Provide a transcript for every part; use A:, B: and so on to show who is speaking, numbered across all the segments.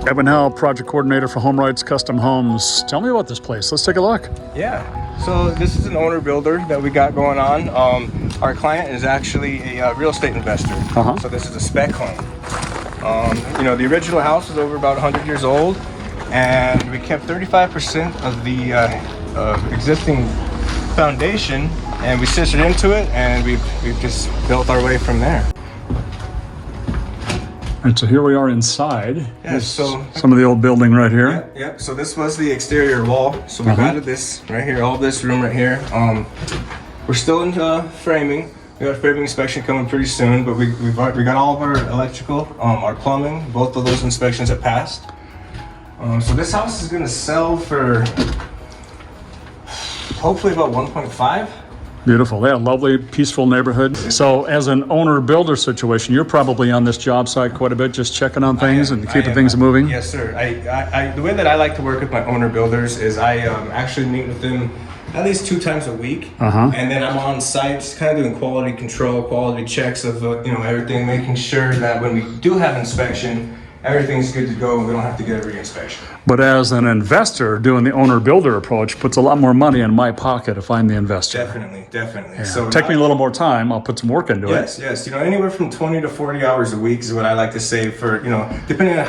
A: Evan Howell, project coordinator for HomeWrights Custom Homes. Tell me about this place. Let's take a look.
B: Yeah, so this is an owner builder that we got going on. Our client is actually a real estate investor. So this is a spec home. You know, the original house is over about 100 years old, and we kept 35% of the existing foundation, and we stitched it into it, and we've just built our way from there.
A: And so here we are inside.
B: Yeah, so
A: some of the old building right here.
B: Yeah. So this was the exterior wall. So we've added this right here, all this room right here. We're still in framing. We got a framing inspection coming pretty soon, but we got all of our electrical, our plumbing. Both of those inspections have passed. So this house is going to sell for hopefully about 1.5.
A: Beautiful. Yeah, lovely, peaceful neighborhood. So as an owner-builder situation, you're probably on this job site quite a bit, just checking on things and keeping things moving?
B: Yes, sir. The way that I like to work with my owner-builders is I actually meet with them at least 2 times a week. And then I'm on site kind of doing quality control, quality checks of everything, making sure that when we do have inspection, everything's good to go and we don't have to get a re-inspection.
A: But as an investor, doing the owner-builder approach puts a lot more money in my pocket if I'm the investor.
B: Definitely.
A: Yeah.
B: So
A: take me a little more time. I'll put some work into it.
B: Yes. Anywhere from 20 to 40 hours a week is what I like to say for, depending on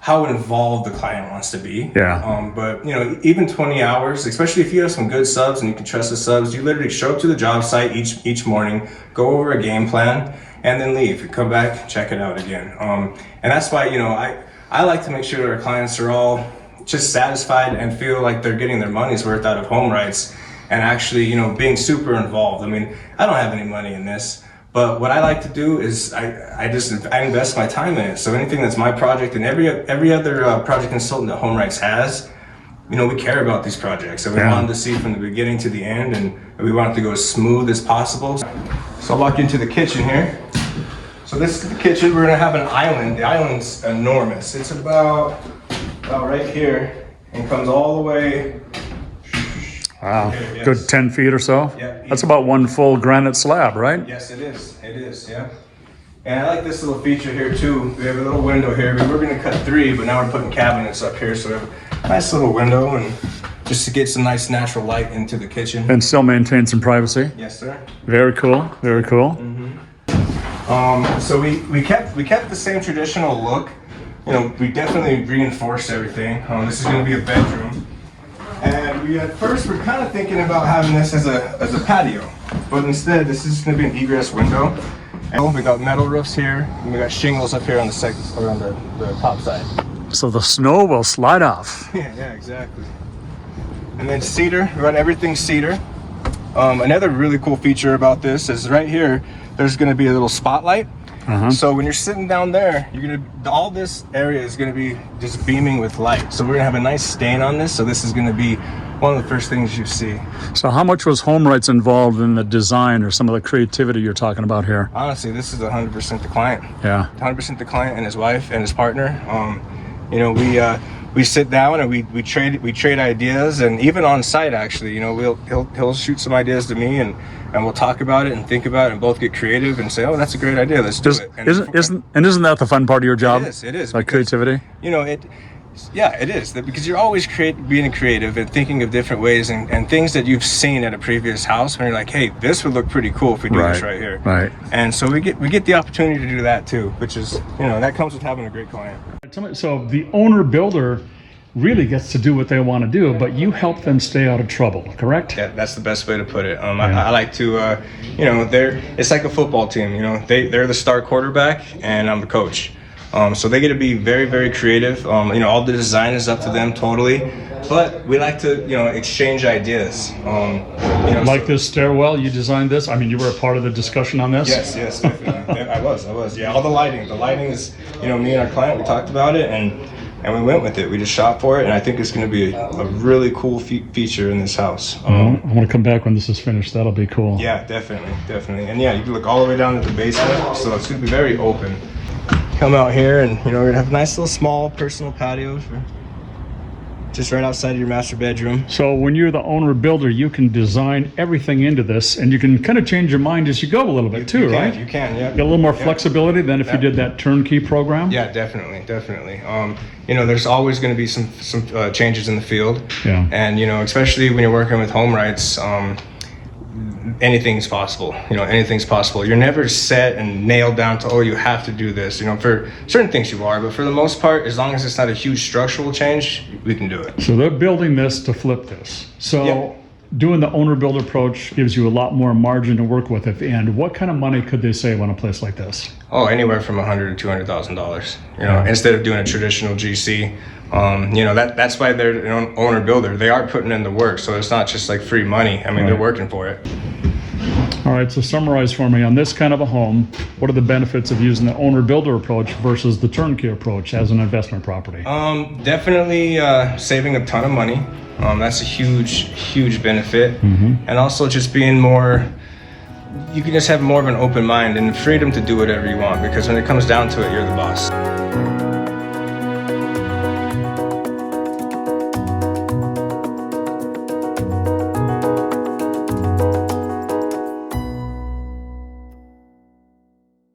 B: how involved the client wants to be.
A: Yeah.
B: But even 20 hours, especially if you have some good subs and you can trust the subs, you literally show up to the job site each morning, go over a game plan, and then leave. You come back, check it out again. And that's why, I like to make sure that our clients are all just satisfied and feel like they're getting their money's worth out of HomeWrights and actually, being super involved. I mean, I don't have any money in this, but what I like to do is I invest my time in it. So anything that's my project and every other project consultant that HomeWrights has, we care about these projects. And we want them to see from the beginning to the end, and we want it to go as smooth as possible. So I'll walk into the kitchen here. So this is the kitchen. We're gonna have an island. The island's enormous. It's about right here and comes all the way.
A: Wow,
B: here, yes.
A: Good 10 feet or so?
B: Yeah.
A: That's about one full granite slab, right?
B: Yes, it is, yeah. And I like this little feature here too. We have a little window here. We were gonna cut 3, but now we're putting cabinets up here. So we have a nice little window and just to get some nice natural light into the kitchen.
A: And still maintain some privacy?
B: Yes, sir.
A: Very cool, very cool.
B: So we kept the same traditional look. We definitely reinforced everything. This is going to be a bedroom, and we at first were kind of thinking about having this as a patio, but instead this is going to be an egress window. And we got metal roofs here, and we got shingles up here on the top side.
A: So the snow will slide off.
B: Yeah, exactly. And then cedar. We got everything cedar. Another really cool feature about this is right here. There's going to be a little spotlight. So when you're sitting down there, all this area is going to be just beaming with light. So we're going to have a nice stain on this. So this is going to be one of the first things you see.
A: So how much was HomeWrights involved in the design or some of the creativity you're talking about here?
B: Honestly, this is 100% the client.
A: Yeah.
B: 100% the client and his wife and his partner. We sit down and we trade ideas, and even on site actually, he'll shoot some ideas to me and we'll talk about it and think about it and both get creative and say, oh, that's a great idea, let's do it. And
A: isn't that the fun part of your job?
B: It is.
A: Like creativity?
B: It is, because you're always being creative and thinking of different ways and things that you've seen at a previous house, and you're like, hey, this would look pretty cool if we do this right here.
A: Right.
B: And so we get the opportunity to do that too, which is, that comes with having a great client.
A: So the owner builder really gets to do what they want to do, but you help them stay out of trouble, correct?
B: Yeah, that's the best way to put it. I like to, it's like a football team. They're the star quarterback, and I'm the coach. So they get to be very, very creative. All the design is up to them totally, but we like to, exchange ideas.
A: Like this stairwell, you designed this? I mean, you were a part of the discussion on this?
B: Yes, definitely. I was. Yeah, all the lighting is, me and our client, we talked about it and we went with it. We just shot for it, and I think it's going to be a really cool feature in this house.
A: I want to come back when this is finished. That'll be cool.
B: Yeah, definitely. And yeah, you can look all the way down to the basement, so it's going to be very open. Come out here, and we're going to have a nice little small personal patio just right outside of your master bedroom.
A: So when you're the owner builder, you can design everything into this, and you can kind of change your mind as you go a little bit too, right?
B: You can, yeah.
A: Get a little more flexibility than if you did that turnkey program.
B: Yeah, definitely. You know, there's always going to be some changes in the field.
A: Yeah.
B: And, you know, especially when you're working with HomeWrights, anything's possible. You know, anything's possible. You're never set and nailed down to, oh, you have to do this. You know, for certain things you are, but for the most part, as long as it's not a huge structural change, we can do it.
A: So they're building this to flip this. So
B: Yep.
A: doing the owner builder approach gives you a lot more margin to work with at the end. What kind of money could they save on a place like this?
B: Oh, anywhere from $100,000 to $200,000. You know, instead of doing a traditional GC. You know, that's why they're an owner builder. They are putting in the work, so it's not just like free money. I mean, they're working for it.
A: All right, so summarize for me on this kind of a home, what are the benefits of using the owner builder approach versus the turnkey approach as an investment property?
B: Definitely saving a ton of money. That's a huge benefit. And also just being more, you can just have more of an open mind and freedom to do whatever you want, because when it comes down to it, you're the boss.